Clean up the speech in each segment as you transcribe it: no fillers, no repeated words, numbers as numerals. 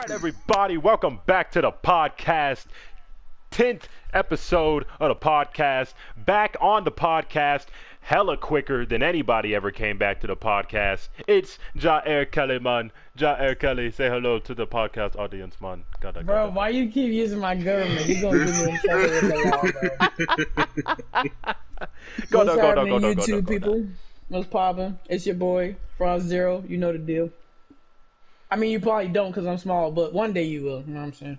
right, everybody, welcome back to the podcast. 10th episode of the podcast. Back on the podcast, hella quicker than anybody ever came back to the podcast. It's Jair Kelly, man. Jair Kelly, say hello to the podcast audience, man. Bro, why you keep using my government? You gonna give me in trouble with the law, bro. What's happening, YouTube people? What's poppin'? It's your boy, Frost Zero. You know the deal. I mean, you probably don't because I'm small, but one day you will. You know what I'm saying?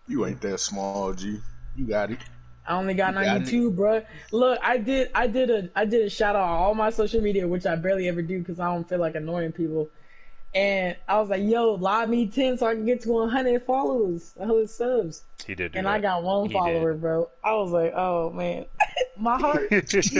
You ain't that small, G. You got it. I only got 92, bro. Look, I did a shout out on all my social media, which I barely ever do because I don't feel like annoying people. And I was like, yo, live me 10 so I can get to 100 followers, 100 subs. He did do and that. I got one follower, bro. I was like, oh man, my heart. But it's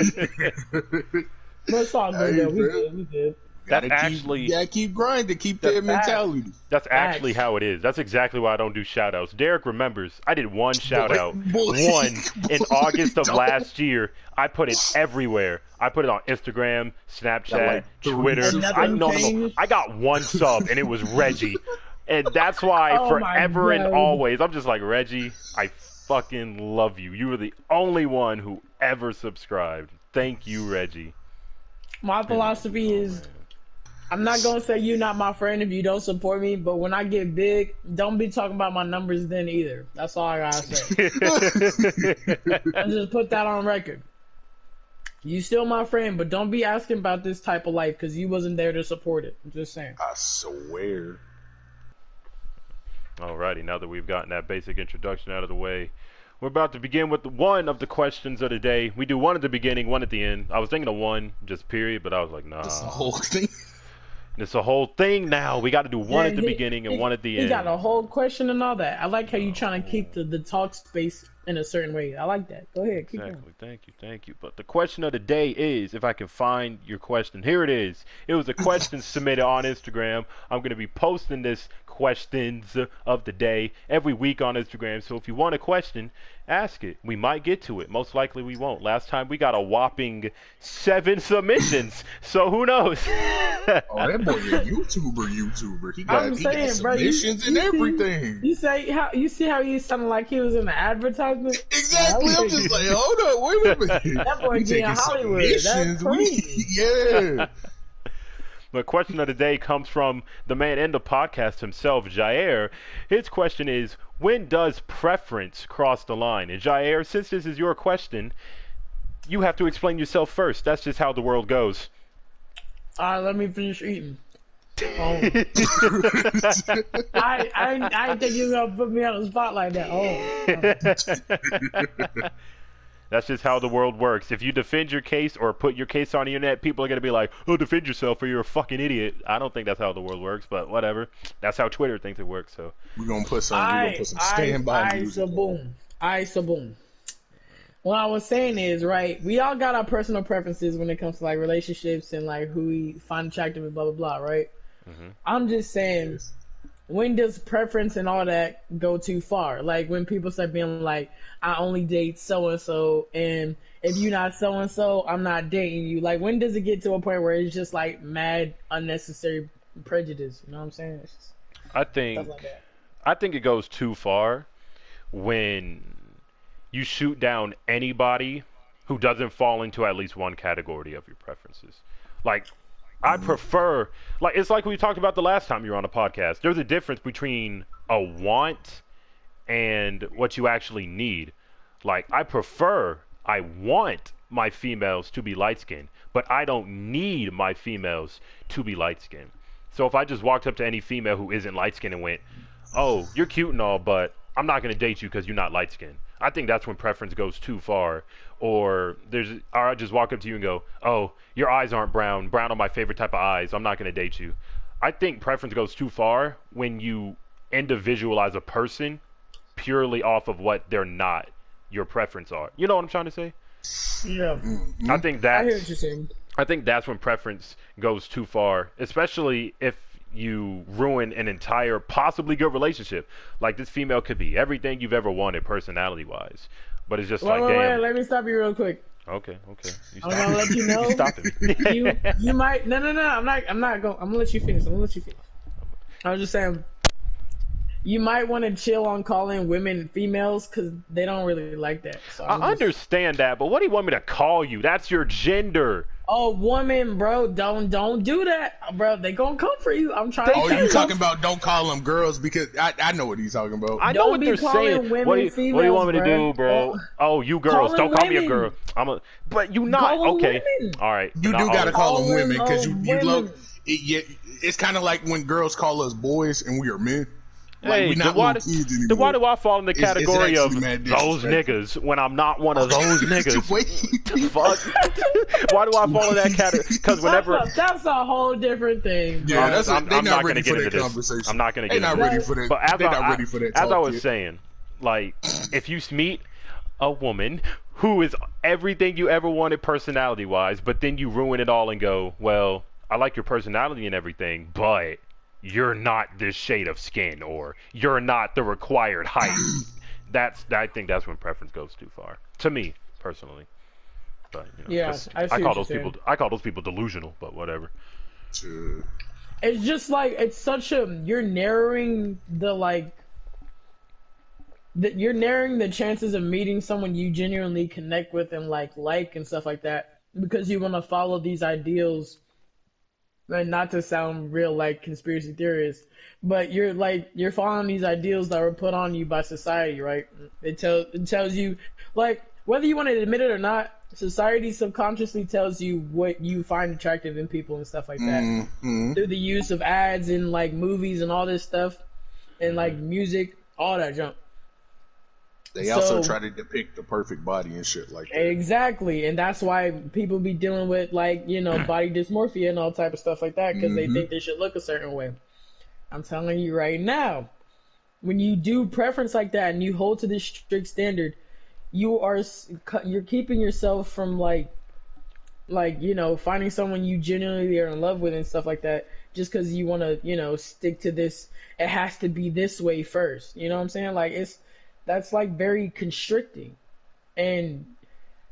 all good, though. We good. That's actually you gotta keep grinding, keep that mentality. That's actually how it is. That's exactly why I don't do shout outs. Derek remembers I did one shout out in August of last year. I put it everywhere. I put it on Instagram, Snapchat, Twitter. I got one sub and it was Reggie. And that's why forever and always I'm just like, Reggie, I fucking love you. You were the only one who ever subscribed. Thank you, Reggie. My philosophy is I'm not going to say you're not my friend if you don't support me, but when I get big, don't be talking about my numbers then either. That's all I got to say. And just put that on record. You still my friend, but don't be asking about this type of life because you wasn't there to support it. I'm just saying. I swear. Alrighty, now that we've gotten that basic introduction out of the way, we're about to begin with one of the questions of the day. We do one at the beginning, one at the end. I was thinking of one, just period, but I was like, nah. That's the whole thing. It's a whole thing now. We got to do one at the beginning and one at the end. You got a whole question and all that. I like how you trying to keep the talk space in a certain way. I like that. Go ahead, keep going. Thank you. But the question of the day is, if I can find your question, here it is. It was a question submitted on Instagram. I'm going to be posting this questions of the day every week on Instagram. So if you want a question, ask it. We might get to it. Most likely we won't. Last time we got a whopping 7 submissions. So who knows? Oh, that boy a YouTuber. He got submissions and everything. You see how you sounded like he was in an advertisement? Exactly. I'm just like, hold up, wait a minute. That boy be in Hollywood. That's crazy. Yeah. The question of the day comes from the man in the podcast himself, Jair. His question is, when does preference cross the line? And Jair, since this is your question, you have to explain yourself first. That's just how the world goes. Alright, let me finish eating. I didn't think you were going to put me on the spot like that. That's just how the world works. If you defend your case or put your case on the internet, people are going to be like, oh, defend yourself or you're a fucking idiot. I don't think that's how the world works, but whatever. That's how Twitter thinks it works. So we're going to put some standby music. Boom. What I was saying is, right, we all got our personal preferences when it comes to like relationships and like who we find attractive and blah, blah, blah, right? Mm-hmm. I'm just saying, when does preference and all that go too far? Like when people start being like, I only date so-and-so, and if you're not so-and-so, I'm not dating you. Like when does it get to a point where it's just like mad, unnecessary prejudice? You know what I'm saying? It's just I think it goes too far when you shoot down anybody who doesn't fall into at least one category of your preferences. Like, I prefer, like, it's like we talked about the last time you were on a podcast. There's a difference between a want and what you actually need. Like, I want my females to be light-skinned, but I don't need my females to be light-skinned. So if I just walked up to any female who isn't light-skinned and went, oh, you're cute and all, but I'm not going to date you because you're not light-skinned. I think that's when preference goes too far. Or I just walk up to you and go, oh, your eyes aren't brown. Brown are my favorite type of eyes. I'm not going to date you. I think preference goes too far when you individualize a person purely off of what they're not your preference are. You know what I'm trying to say? Yeah. I hear what you're saying. I think that's when preference goes too far, especially if you ruin an entire possibly good relationship. Like, this female could be everything you've ever wanted personality-wise, but it's just damn. Wait, let me stop you real quick. Okay. I'm gonna let you know. Stop it. you might. No. I'm not going. I'm gonna let you finish. I was just saying. you might want to chill on calling women females because they don't really like that. So I understand that, but what do you want me to call you? That's your gender. Oh, woman, bro, don't do that, bro. They gonna come for you. I'm trying. Oh, you talking about don't call them girls because I know what he's talking about. I know what they're saying. What do you want me to do, bro? Oh, you girls, don't call me a girl. But you not okay. All right, you do gotta call them women because you love. It's kind of like when girls call us boys and we are men. Like, hey, then why do I fall in the category of those niggas when I'm not one of those niggas? Fuck. Why do I fall in that category? Because whenever that's a whole different thing. Yeah, I'm not going to get into this. I'm not going to get into this. But they're not ready for that. As I was saying, like if you meet a woman who is everything you ever wanted personality-wise, but then you ruin it all and go, well, I like your personality and everything, but you're not this shade of skin, or you're not the required height. I think that's when preference goes too far, to me personally. But yeah, I call those people delusional, but whatever. It's just like you're narrowing you're narrowing the chances of meeting someone you genuinely connect with and like and stuff like that because you want to follow these ideals. And not to sound real like conspiracy theorist, but you're following these ideals that were put on you by society, right? It tells you, like, whether you want to admit it or not, society subconsciously tells you what you find attractive in people and stuff like that through the use of ads and like movies and all this stuff and like music, all that junk. They also try to depict the perfect body and shit like that. Exactly, and that's why people be dealing with body dysmorphia and all type of stuff like that because they think they should look a certain way. I'm telling you right now, when you do preference like that and you hold to this strict standard, you're keeping yourself from finding someone you genuinely are in love with and stuff like that just because you want to stick to this. It has to be this way first. You know what I'm saying? Like that's very constricting. And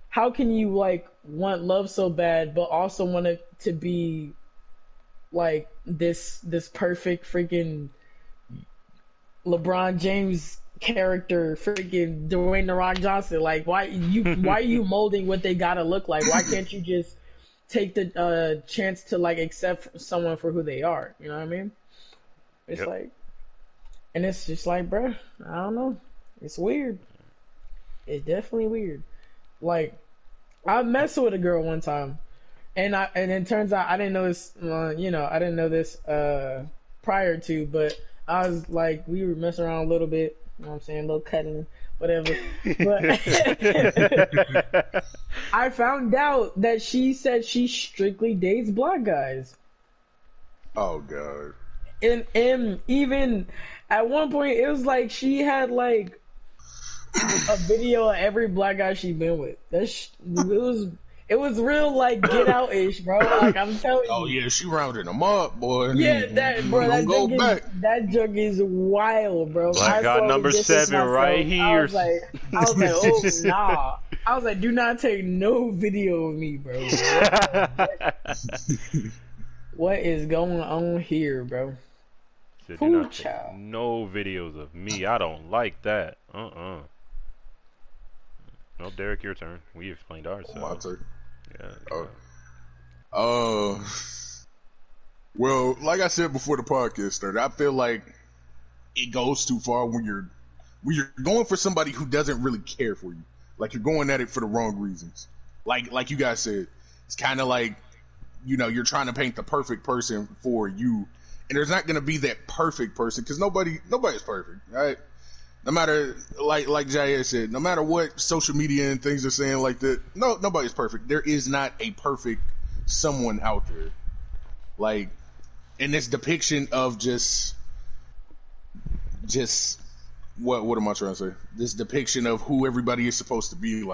how can you want love so bad but also want it to be like this perfect freaking LeBron James character, freaking Dwayne The Rock Johnson? Like why are you molding what they gotta look like? Why can't you just take the chance to accept someone for who they are? You know what I mean? It's and it's just bruh, I don't know. It's weird. It's definitely weird. Like, I messed with a girl one time, and it turns out I didn't know this. I didn't know this prior to, but I was we were messing around a little bit. You know what I'm saying? A little cutting, whatever. But I found out that she said she strictly dates black guys. Oh God. And even at one point, it was she had a video of every black guy she's been with. It was real Get Out-ish, bro. I'm telling you. Oh yeah, she rounded them up, boy. Yeah, that junk is wild, bro. Black guy number 7 right here. I was like, oh nah. I was like, do not take no video of me, bro. What is going on here, bro? Said, do not take no videos of me. I don't like that. No, Derek, your turn. We explained ours. So. My turn. Yeah. Well, like I said before the podcast started, I feel like it goes too far when you're going for somebody who doesn't really care for you. Like you're going at it for the wrong reasons. Like you guys said, it's kind of you're trying to paint the perfect person for you, and there's not going to be that perfect person because nobody's perfect, right? No matter, like Jair said, no matter what social media and things are saying like that, nobody's perfect. There is not a perfect someone out there. In this depiction of just what am I trying to say? This depiction of who everybody is supposed to be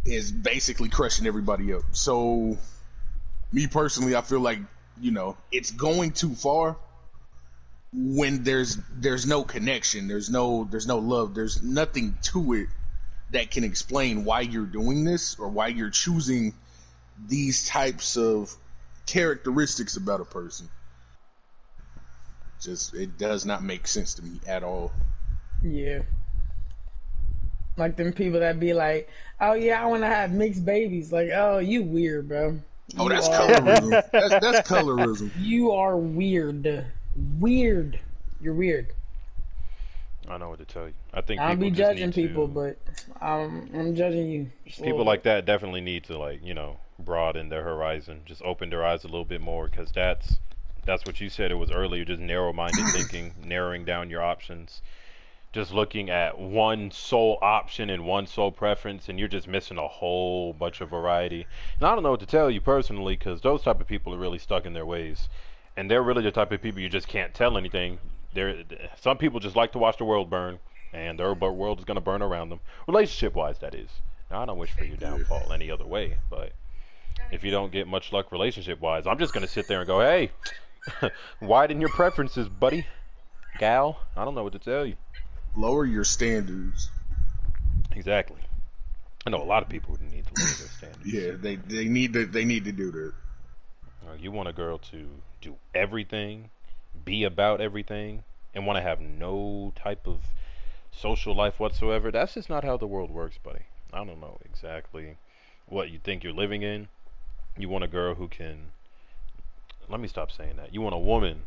is basically crushing everybody up. So, me personally, I feel it's going too far. When there's no connection, there's no love, there's nothing to it that can explain why you're doing this or why you're choosing these types of characteristics about a person. Just it does not make sense to me at all. Yeah. Like them people that be like, oh yeah, I want to have mixed babies. Like, oh, you weird, bro. Oh, that's colorism. That's colorism. You are weird. Weird. You're weird. I know what to tell you. I think I'll people be just judging need people, to, but I'm judging you. people like that definitely need to, like, you know, broaden their horizon, just open their eyes a little bit more, because that's what you said it was earlier, just narrow-minded thinking, narrowing down your options, just looking at one sole option and one sole preference, and you're just missing a whole bunch of variety. And I don't know what to tell you personally, because those type of people are really stuck in their ways, and they're really the type of people you just can't tell anything. Some people just like to watch the world burn, and their world is going to burn around them, relationship-wise, that is. Now, I don't wish for your downfall any other way, but if you don't get much luck relationship-wise, I'm just going to sit there and go, hey, widen your preferences, buddy, gal. I don't know what to tell you. Lower your standards. Exactly. I know a lot of people who need to lower their standards. Yeah, they need to do that. You want a girl to do everything, be about everything, and want to have no type of social life whatsoever. That's just not how the world works, buddy. I don't know exactly what you think you're living in. You want a girl who can... Let me stop saying that. You want a woman.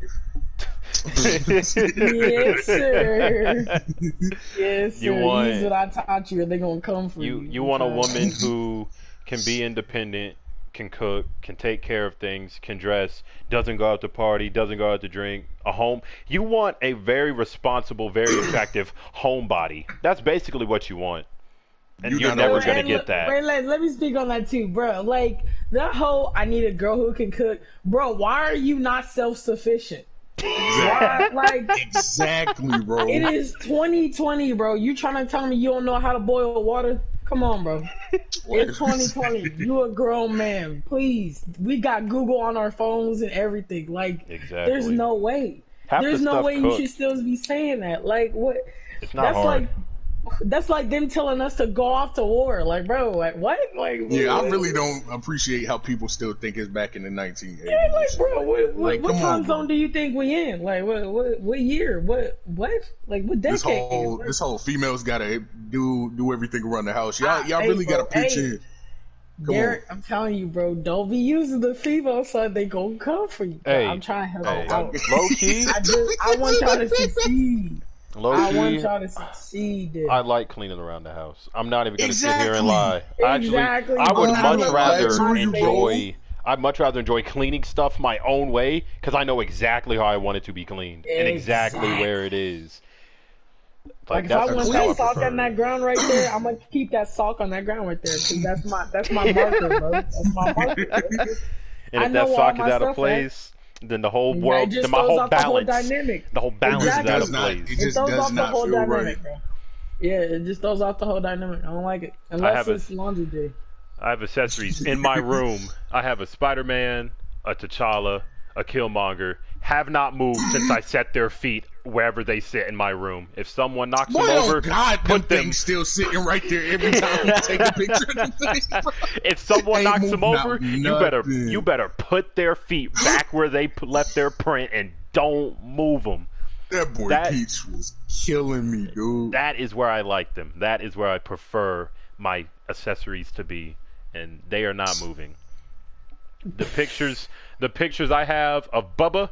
Yes, sir. Yes, sir. Use what I taught you, and they're going to come for you. You want a woman who can be independent, can cook, can take care of things, can dress, doesn't go out to party, doesn't go out to drink, a home. You want a very responsible, very attractive homebody. That's basically what you want. And you're never going to get that. Let me speak on that too, bro. Like, that whole, I need a girl who can cook. Bro, why are you not self-sufficient? Exactly, bro. It is 2020, bro. You trying to tell me you don't know how to boil water? Come on, bro. It's 2020. You a grown man. Please. We got Google on our phones and everything. Like, exactly. There's no way. There's no way you should still be saying that. Like, what? It's not hard. That's like them telling us to go off to war. Like, bro, like, what? Like, yeah, I really don't appreciate how people still think it's back in the 1980s. Yeah, like, bro, what time zone do you think we in? Like, what year? What? Like, what decade? This whole females gotta do everything around the house. Y'all really gotta pitch in. Garrett, I'm telling you, bro, don't be using the female side. They gonna come for you. Bro. I'm trying to help you out. Low key, I want y'all to succeed. I want y'all to succeed. I like cleaning around the house. I'm not even going to sit here and lie. Exactly. I would much rather enjoy cleaning stuff my own way, because I know exactly how I want it to be cleaned and exactly where it is. Like if I want that sock on that ground right there, I'm gonna keep that sock on that ground right there, because that's my marker, bro. That's my marker. And if that sock is out of place, then the whole world, then my whole balance, the whole balance is out of place. It just does not feel right. Bro. Yeah, it just throws off the whole dynamic. I don't like it unless it's laundry day. I have accessories in my room. I have a Spider-Man, a T'Challa, a Killmonger. Have not moved since I set their feet wherever they sit in my room. If someone knocks them over, put them still sitting right there every time you take a picture of the thing, bro. If someone knocks them over, you better put their feet back where they left their print and don't move them. That boy Peach was killing me, dude. That is where I like them. That is where I prefer my accessories to be, and they are not moving. The pictures I have of Bubba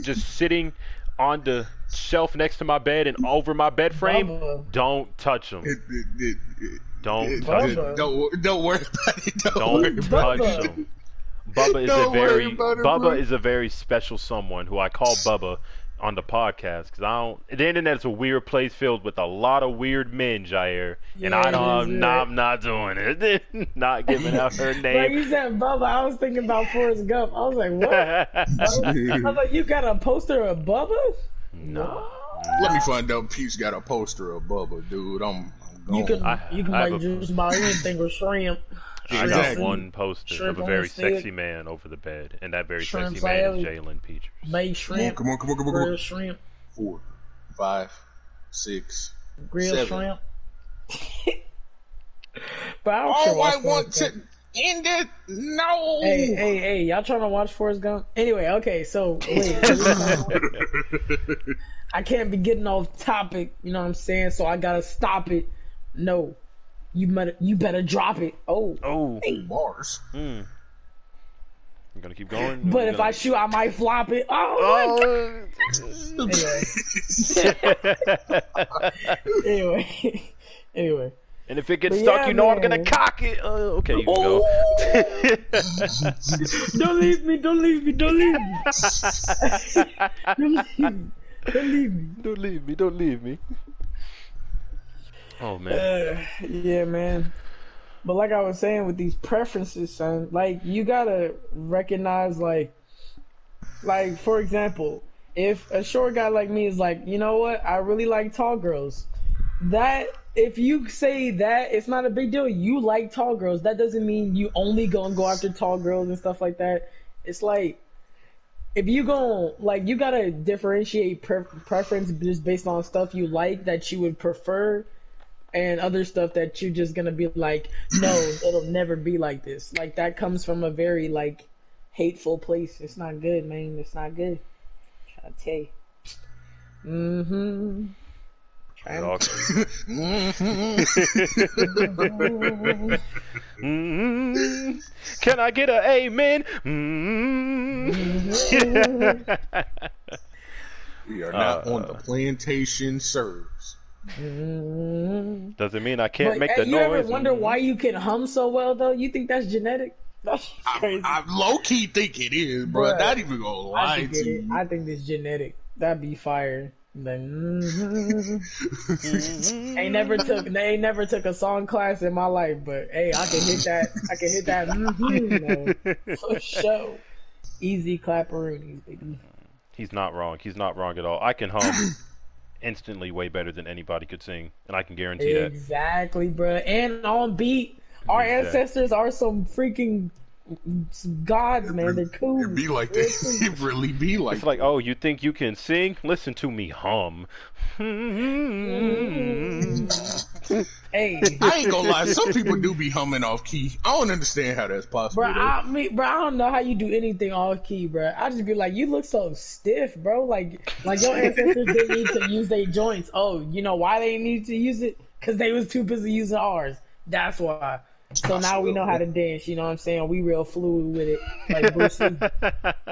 just sitting on the shelf next to my bed and over my bed frame, don't touch them. Don't touch them. Don't worry about it. Don't touch them. Bubba is a very special someone who I call Bubba on the podcast, because the internet's a weird place filled with a lot of weird men, Jair, and I'm not doing it. Not giving out her name. Like you said, Bubba, I was thinking about Forrest Gump. I was like, what? I was like, you got a poster of Bubba? No. Let me find out. Peach got a poster of Bubba, dude. I'm going. You can make just about anything with shrimp. I got one poster of a very sexy man over the bed, and that very sexy man is Jalen Peachers. Baked shrimp. Come on. Grilled shrimp. 4, 5, 6, grilled 7. shrimp. But I all I want to End it. No. Hey, y'all trying to watch Forrest Gump? Anyway, okay, so wait. I can't be getting off topic, you know what I'm saying? So I gotta stop it. No. You better drop it. Oh. Hey, bars. I'm gonna keep going. But if I shoot, I might flop it. Oh. Anyway. And if it gets stuck, you know man. I'm gonna cock it. Okay, you can go. Don't leave me. Don't leave me. Don't leave me. Don't leave me. Don't leave me. Don't leave me. Oh man. Yeah, man. But like I was saying with these preferences, son, like you gotta recognize, like for example, if a short guy like me is like, you know what, I really like tall girls. That if you say that, it's not a big deal. You like tall girls. That doesn't mean you only gonna go after tall girls and stuff like that. It's like if you go like you gotta differentiate preference just based on stuff you like that you would prefer. And other stuff that you're just gonna be like, no, it'll never be like this. Like that comes from a very like hateful place. It's not good, man. It's not good. I'm trying to tell you. Can I get an amen? We are not on the plantation serves. Doesn't mean I can't make the noise. You ever wonder why you can hum so well though? You think that's genetic? That's crazy. I low key think it is, bro. Bruh, Not even gonna lie to you. I think it's genetic. That'd be fire. Like, They never took a song class in my life, but hey, I can hit that. For sure. Easy clapperoonies, baby. He's not wrong. He's not wrong at all. I can hum instantly way better than anybody could sing, and I can guarantee that. Exactly, bro. And on beat, our ancestors are some freaking gods, man. They're cool. It be like that. It really be like. It's like, oh, you think you can sing? Listen to me hum. Hey, I ain't gonna lie. Some people do be humming off key. I don't understand how that's possible. Bro, I don't know how you do anything off key, bro. I just be like, you look so stiff, bro. Like your ancestors didn't need to use their joints. Oh, you know why they need to use it? Because they was too busy using ours. That's why. So now we know how to dance, you know what I'm saying? We real fluid with it. Like Bruce Lee.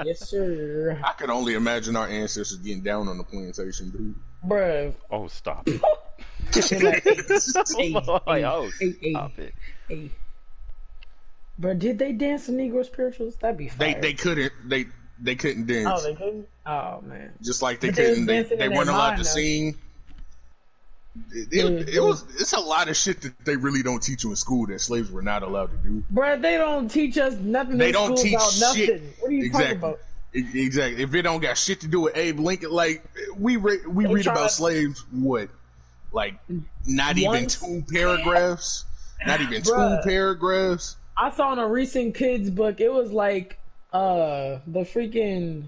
Yes, sir. I could only imagine our ancestors getting down on the plantation, dude. Bruh. Oh, stop. Like, Stop it. Bro, did they dance to Negro spirituals? That'd be fire. They couldn't dance. Oh, they couldn't? Oh, man. Just like they couldn't, they weren't allowed to sing. It's a lot of shit that they really don't teach you in school that slaves were not allowed to do. Bruh, they don't teach us nothing. They don't teach about shit. Nothing. What are you talking about? Exactly. If it don't got shit to do with Abe Lincoln, like we read about slaves, what, like not even two paragraphs, not even two paragraphs. I saw in a recent kids book, it was like the freaking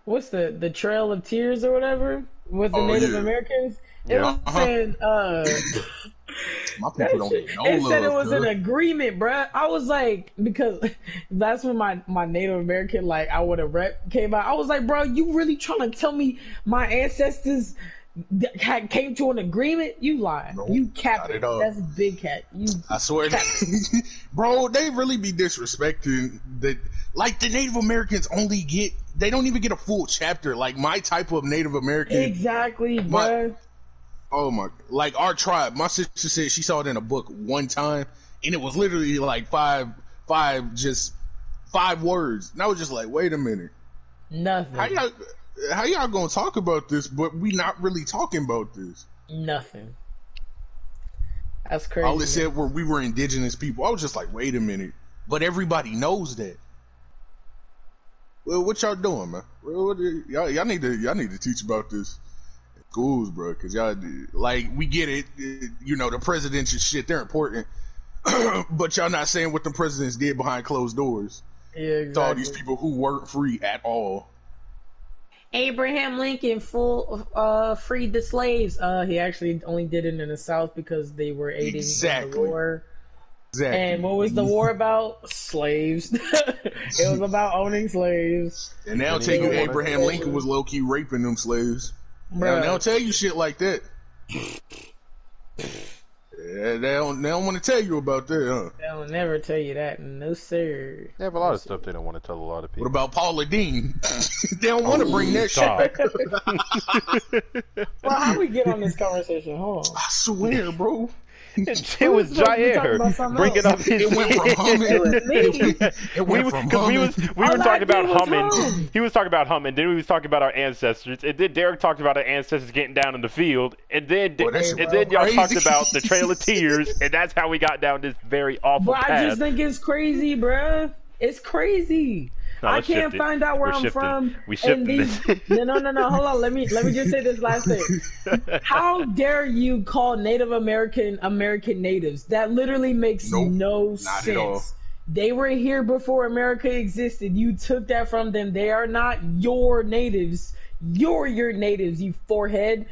what's the Trail of Tears or whatever with the Native Americans. It was saying my people don't get no love. It said it was an agreement, bruh. I was like, because that's when my Native American, like, I would have rep came out. I was like, bro, you really trying to tell me my ancestors came to an agreement? You lying. Nope, you capping. That's big cat. I swear. Bro, they really be disrespecting that. Like, the Native Americans they don't even get a full chapter. Like, my type of Native American. Exactly, bruh. Oh my! Like our tribe, my sister said she saw it in a book one time, and it was literally like five words, and I was just like, wait a minute, nothing. How y'all gonna talk about this, but we not really talking about this? Nothing. That's crazy. All it said were we were indigenous people. I was just like, wait a minute, but everybody knows that. Well, what y'all doing, man? Well, y'all need to teach about this. Schools, bro, because y'all, like, we get it, you know, the presidential shit, they're important, but y'all not saying what the presidents did behind closed doors. Yeah, exactly. To all these people who weren't free at all. Abraham Lincoln freed the slaves. He actually only did it in the South because they were aiding in the war. Exactly. And what was the war about? Slaves. It was about owning slaves. And they'll tell you Abraham Lincoln was low-key raping them slaves. They'll tell you shit like that. Yeah, they don't want to tell you about that, huh? They'll never tell you that. No, sir. They have a lot of stuff they don't want to tell a lot of people. What about Paula Dean? They don't want to bring that shit back up. Well, how we get on this conversation? Hold on. I swear, bro. It was Jair bringing up his. It went from humming. It went from humming. We were talking about humming. He was talking about humming. Then we was talking about our ancestors. And then Derek talked about our ancestors getting down in the field. And then y'all talked about the Trail of Tears. And that's how we got down this very awful path. I just think it's crazy, bruh. It's crazy. No, I can't find out where I'm from. We shifted this. No. Hold on. Let me just say this last thing. How dare you call Native American natives? That literally makes no sense. They were here before America existed. You took that from them. They are not your natives. You're your natives, you forehead.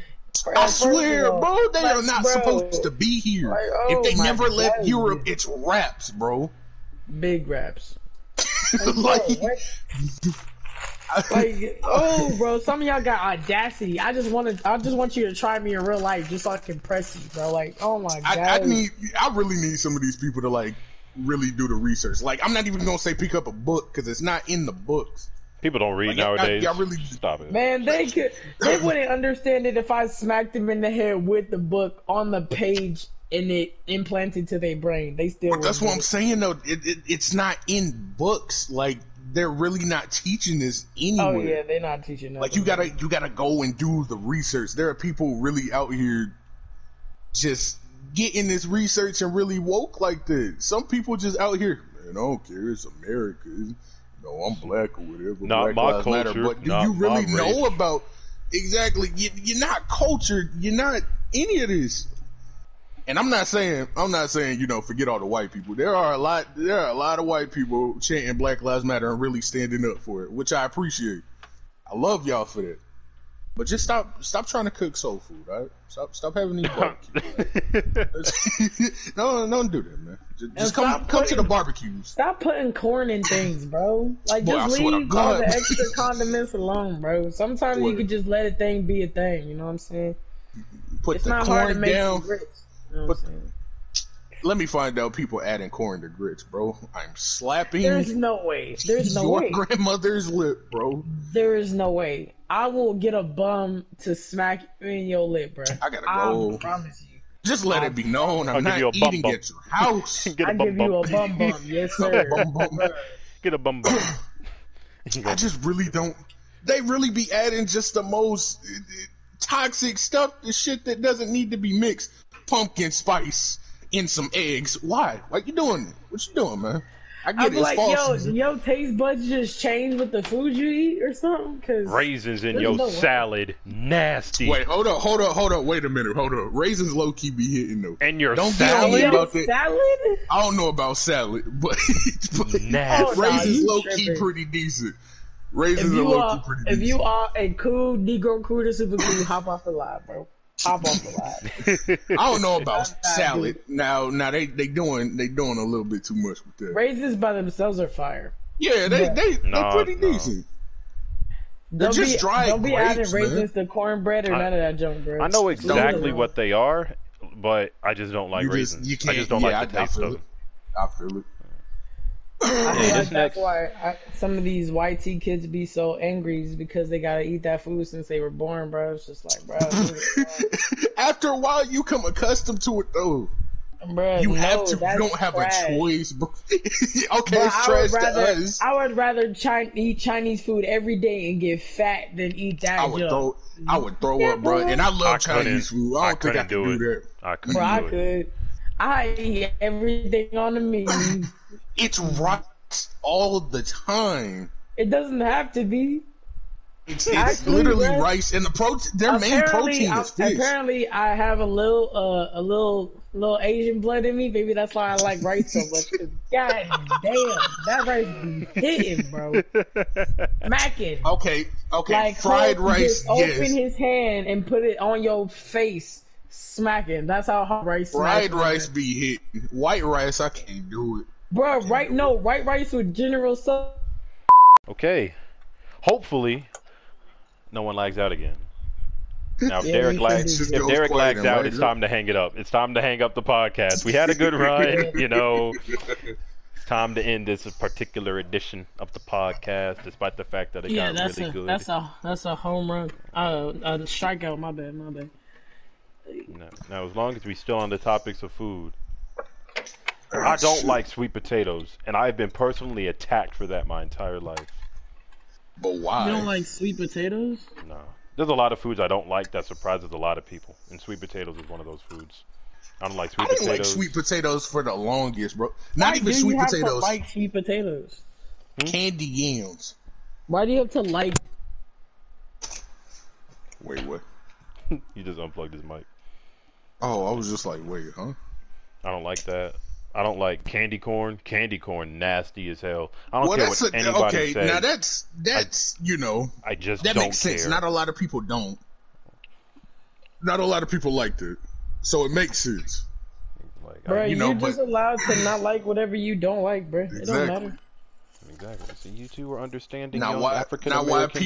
I swear, bro, they are not supposed to be here. If they never left Europe, it's raps, bro. Big raps. Like, oh, bro, some of y'all got audacity. I just want you to try me in real life, just so I can press you, bro. Like, oh my god, I really need some of these people to like really do the research. Like, I'm not even gonna say pick up a book because it's not in the books. People don't read nowadays. Y'all really stop it, man. They wouldn't understand it if I smacked them in the head with the book on the page and it implanted to their brain. They still. But that's what I'm saying, though. It's not in books. Like, they're really not teaching this anywhere. Oh yeah, they're not teaching. Like, you gotta go and do the research. There are people really out here just getting this research and really woke like that. Some people just out here, man, I don't care. It's America. I'm black or whatever. Not Black my Lives culture. Matter. But do you really know about exactly? You're not cultured. You're not any of this. And I'm not saying, forget all the white people. There are a lot of white people chanting Black Lives Matter and really standing up for it, which I appreciate. I love y'all for that. But just stop trying to cook soul food, all right? Stop having these barbecues. No, don't do that, man. Just come to the barbecues. Stop putting corn in things, bro. Like, just leave all the extra condiments alone, bro. Sometimes you can just let a thing be a thing. You know what I'm saying? It's not corn hard to make down. grits. You know what I'm saying? Let me find out people adding corn to grits, bro. I'm slapping. There's no way. There's no way. Your grandmother's lip, bro. There is no way. I will get a bum to smack you in your lip, bro. I gotta go. I promise you. Just let it be known. I'm not eating at your house. I give you a bum bum. Yes, sir. Get a bum bum. I just really don't. They really be adding just the most toxic stuff, the shit that doesn't need to be mixed. Pumpkin spice in some eggs. Why? Why you doing it? What you doing, man? I get it. Like, yo, taste buds just change with the food you eat or something? Cause raisins in your salad, nasty. Wait, hold up. Wait a minute, hold up. Raisins low key be hitting though. And your don't salad? Get about that. Salad? I don't know about salad, but nasty. Raisins low key pretty decent. Raisins are low key pretty decent. If you are a cool Negro cool to super cool, hop off the line, bro. Hop off the line. I don't know about salad. Now they doing a little bit too much with that. Raisins by themselves are fire. Yeah, they pretty decent. They're just dry grapes, don't be adding raisins to cornbread or none of that junk, bro. I know exactly what they are, but I just don't like raisins. I just don't like the taste of them. I feel it. I feel like that's why some of these YT kids be so angry is because they gotta eat that food since they were born, bro. It's just like, bro. After a while, you come accustomed to it, though. Bruh, you have to. You don't have a choice, bro. Okay, it's trash to us. I would rather eat Chinese food every day and get fat than eat that. I would throw up, bro. And I love Chinese food. I don't think I could do that. I couldn't. I could. I eat everything on the menu. It's rice all the time. It doesn't have to be. It's literally rice, and their main protein is fish. Apparently, I have a little Asian blood in me. Maybe that's why I like rice so much. God damn, that rice be hitting, bro. Smacking. Okay. Like, fried rice. Just open his hand and put it on your face smacking. That's how hot rice. Fried rice be hitting. White rice, I can't do it. Bro, white rice with General Tso. Okay. Hopefully, no one lags out again. Now, if Derek lags out, it's time to hang it up. It's time to hang up the podcast. We had a good run, you know. It's time to end this particular edition of the podcast, despite the fact that it got really good. That's a home run. A strikeout. My bad. Now, as long as we still on the topics of food, I don't like sweet potatoes, and I've been personally attacked for that my entire life. But why? You don't like sweet potatoes? No. There's a lot of foods I don't like that surprises a lot of people, and sweet potatoes is one of those foods. I don't like sweet potatoes. I didn't like sweet potatoes for the longest, bro. Not even sweet potatoes. Why do you have to like sweet potatoes? Candy yams. Why do you have to like? Wait, what? You just unplugged his mic. Oh, I was just like, wait, huh? I don't like that. I don't like candy corn. Candy corn, nasty as hell. I don't care what anybody says. Now that's you know. I just that don't makes sense. care. Not a lot of people don't. Not a lot of people liked it, so it makes sense. Like, bro, you're just allowed to not like whatever you don't like, bro. Exactly. It don't matter. Exactly. So you two are understanding. Now why people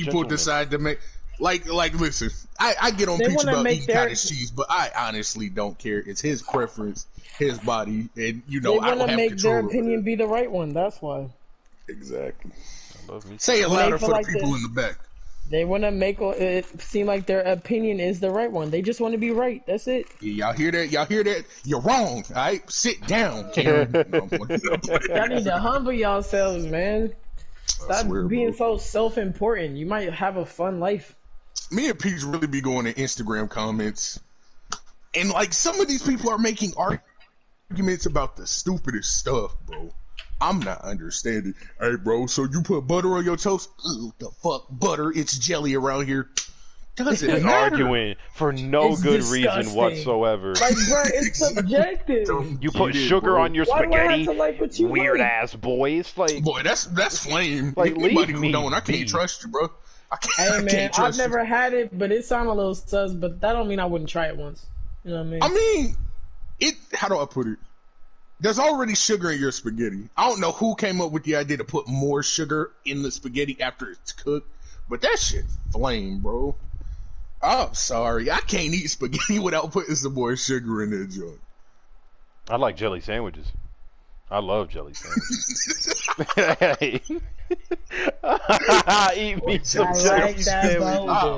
gentlemen decide to make like listen. I get on Peach about eating cottage cheese, but I honestly don't care. It's his preference, his body, and you know I don't have control. They want to make their opinion be the right one. That's why. Exactly. Say it louder for the people in the back. They want to make it seem like their opinion is the right one. They just want to be right. That's it. Yeah, y'all hear that? Y'all hear that? You're wrong. All right, sit down, Karen. Y'all need to humble yourselves, man. Stop being so self-important. You might have a fun life. Me and Peach really be going to Instagram comments, and like some of these people are making arguments about the stupidest stuff, bro. I'm not understanding. Hey, bro, so you put butter on your toast? Ugh, the fuck, butter? It's jelly around here. Doesn't matter. Arguing for no good reason whatsoever. Like, bro, it's subjective. You put sugar on your spaghetti, weird ass boys. Like, boy, that's flame. Like, leave me. I can't trust you, bro. Hey man, I've never had it, but it sounded a little sus. But that don't mean I wouldn't try it once. You know what I mean? How do I put it? There's already sugar in your spaghetti. I don't know who came up with the idea to put more sugar in the spaghetti after it's cooked, but that shit flame, bro. I'm sorry, I can't eat spaghetti without putting some more sugar in that joint. I like jelly sandwiches. I love jelly sandwiches. Eat me some jelly sandwiches.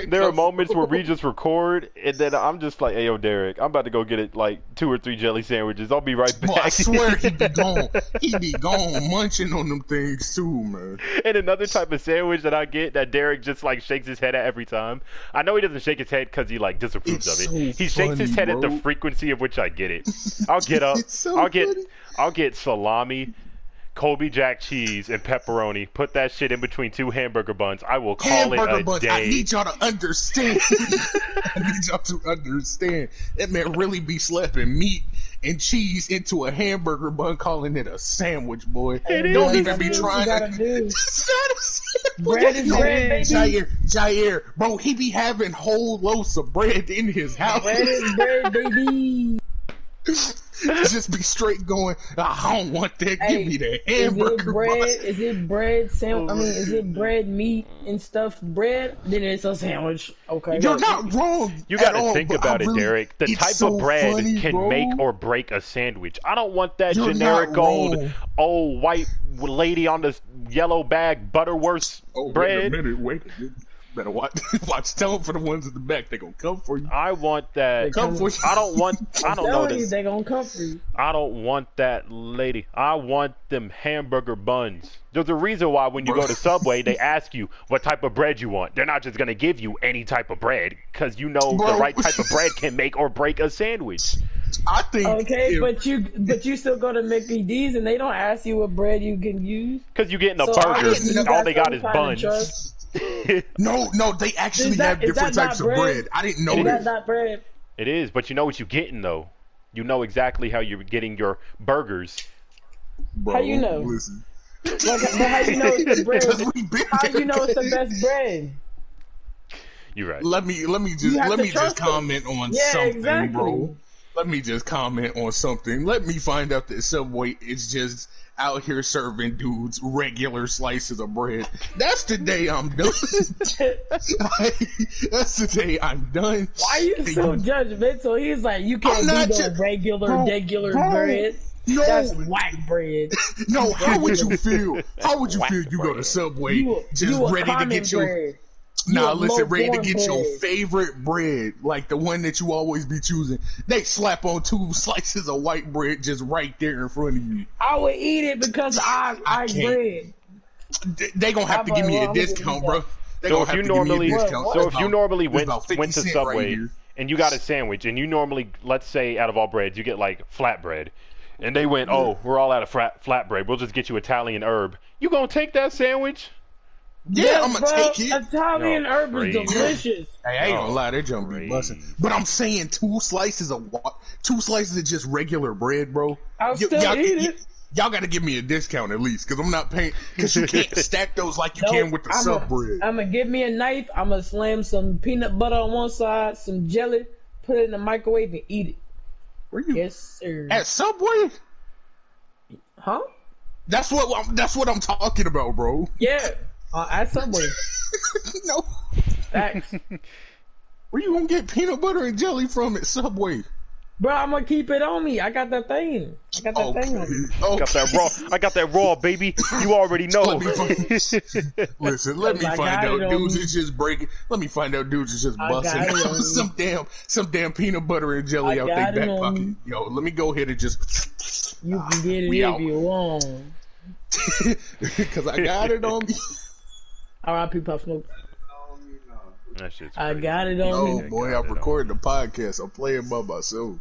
There are moments where we just record, and then I'm just like, "Hey, yo, Derek, I'm about to go get it like 2 or 3 jelly sandwiches. I'll be right back." Boy, I swear he be gone. He be gone munching on them things too, man. And another type of sandwich that I get that Derek just like shakes his head at every time. I know he doesn't shake his head because he like disapproves of it. He shakes his head at the frequency of which I get it. I'll get up. I'll get salami, Colby Jack cheese, and pepperoni. Put that shit in between 2 hamburger buns. I will call it a day. I need y'all to understand. That man really be slapping meat and cheese into a hamburger bun, calling it a sandwich, boy. Don't even be trying to. Bread is bread, baby. Jair, bro, he be having whole loaves of bread in his house. Bread is bread, baby. Just be straight going, I don't want that. Hey, give me the hamburger. Is it bread? Is it bread, meat, and stuffed bread? Then it's a sandwich. Okay. You're not wrong. You got to think about it, Derek. The type of bread can make or break a sandwich. I don't want that generic old white lady on the yellow bag Butterworth bread. Wait a minute. Better watch. Tell them for the ones in the back. They gonna come for you. I want that. Come for you. I don't know this. They gonna come for you. I don't want that lady. I want them hamburger buns. There's a reason why when you go to Subway, they ask you what type of bread you want. They're not just gonna give you any type of bread because you know the right type of bread can make or break a sandwich. I think. Okay, but you still go to McD's and they don't ask you what bread you can use. Because you're getting a burger. All they got is buns. No, they actually have different types of bread. I didn't know that. Is that bread? It is, but you know what you're getting though. You know exactly how you're getting your burgers. Bro, how you know? Listen. But how you know it's the bread? How you know it's the best bread? You're right. Let me just comment on something, bro. Let me just comment on something. Let me find out that Subway is just out here serving dudes regular slices of bread. That's the day I'm done. That's the day I'm done. Why are you so judgmental? He's like, you can't do no regular bread. No, that's whack bread. No, how would you feel? How would you feel? You go to Subway, just ready to get your. Nah, listen, ready to get your favorite bread, like the one that you always be choosing. They slap on 2 slices of white bread just right there in front of you. I would eat it because I bread. They gonna have to give me a discount, bro. So if you normally went to Subway and you got a sandwich, and you normally, let's say, out of all breads, you get like flatbread, and they went, oh, we're all out of flatbread, we'll just get you Italian herb. You gonna take that sandwich? Yeah, I'm gonna take it. Italian herb is delicious. Hey, I ain't gonna lie, that junk be busting. But I'm saying 2 slices of just regular bread, bro. I'll still eat it. Y'all gotta give me a discount at least, because I'm not paying. Because you can't stack those like you can with the sub bread. I'm gonna give me a knife. I'm gonna slam some peanut butter on one side, some jelly, put it in the microwave, and eat it. Where you? Yes, sir. At Subway? Huh? That's what I'm talking about, bro. Yeah. At Subway. No. Facts. Where you gonna get peanut butter and jelly from at Subway? Bro, I'm gonna keep it on me. I got that thing. Thing on me. Okay. I got that raw, baby. You already know. Listen, let me find out dudes is just breaking. Let me find out dudes is just busting out some damn peanut butter and jelly out their back pocket. Yo, let me go ahead and just. You can get it if you want. Because I got it on me. R.I.P. Puff Smoke. That shit's I got it on me. Oh boy, I'm recording the podcast. I'm playing by myself.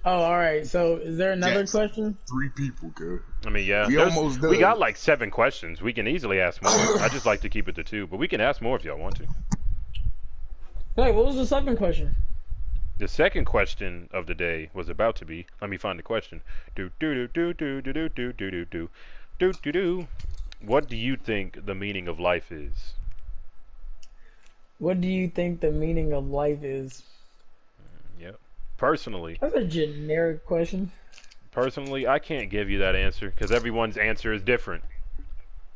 Oh, all right. So, is there another question? 3 people, good. I mean, yeah. We got like 7 questions. We can easily ask more. I just like to keep it to 2, but we can ask more if y'all want to. Wait, what was the second question? The second question of the day was about to be. Let me find the question. What do you think the meaning of life is? What do you think the meaning of life is? Yep. Personally. That's a generic question. Personally, I can't give you that answer because everyone's answer is different.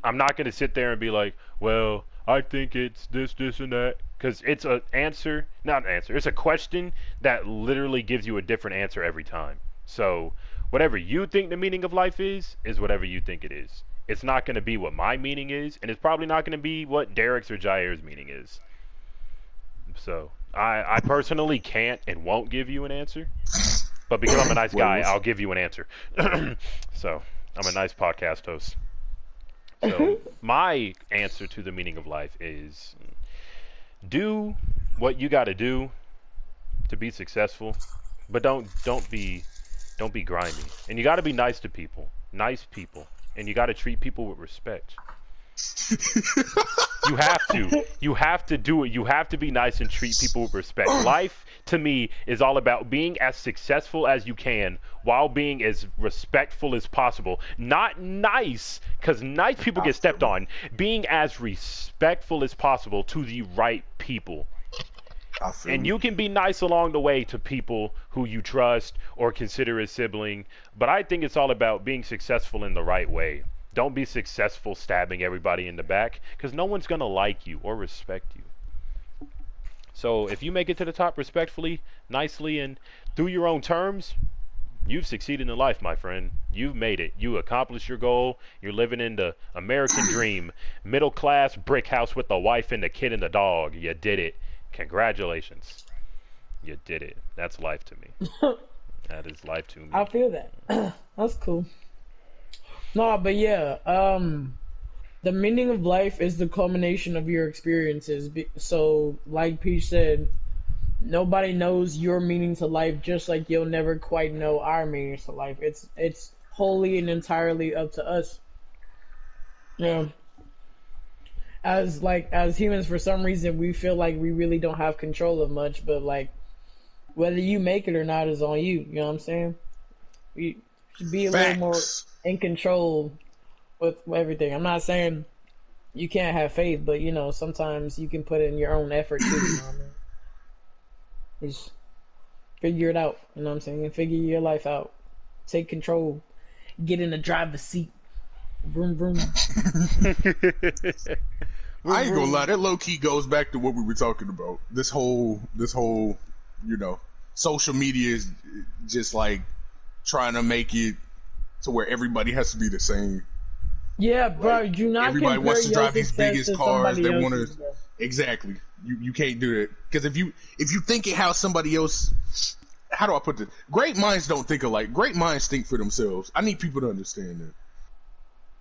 I'm not going to sit there and be like, well, I think it's this, and that. Because it's an answer, not an answer. It's a question that literally gives you a different answer every time. So whatever you think the meaning of life is whatever you think it is. It's not going to be what my meaning is, and it's probably not going to be what Derek's or Jair's meaning is. So I personally can't and won't give you an answer. But because I'm a nice guy, I'll give you an answer. So I'm a nice podcast host. So my answer to the meaning of life is do what you got to do to be successful, but don't be grimy. And you got to be nice to people, and you got to treat people with respect. You have to do it. You have to be nice and treat people with respect. Life, to me, is all about being as successful as you can while being as respectful as possible. Not nice, because nice people get stepped on. Being as respectful as possible to the right people. And you can be nice along the way to people who you trust or consider a sibling. But I think it's all about being successful in the right way. Don't be successful stabbing everybody in the back, because no one's going to like you or respect you. So if you make it to the top respectfully, nicely, and through your own terms, you've succeeded in life, my friend. You've made it. You accomplished your goal. You're living in the American dream. Middle class brick house with the wife and the kid and the dog. You did it. Congratulations. You did it. That's life to me. That is life to me. I feel that. That's cool. No, but yeah, the meaning of life is the culmination of your experiences. So, like Peach said, nobody knows your meaning to life, just like you'll never quite know our meanings to life. It's wholly and entirely up to us. Yeah. As humans, for some reason, we feel like we really don't have control of much, but like, whether you make it or not is on you. You know what I'm saying? We should be a little more in control with everything. I'm not saying you can't have faith, but you know, sometimes you can put in your own effort too. You know what I mean? Just figure it out. You know what I'm saying? Figure your life out. Take control. Get in the driver's seat. Vroom vroom. I ain't gonna lie, that low key goes back to what we were talking about. This whole, you know, social media is just like trying to make it to where everybody has to be the same. Yeah, bro. Like, Do not everybody compare wants to your drive these success biggest to cars. somebody They want else's, to bro. exactly. You can't do it because if you think it how somebody else. How do I put this? Great minds don't think alike. Great minds think for themselves. I need people to understand that.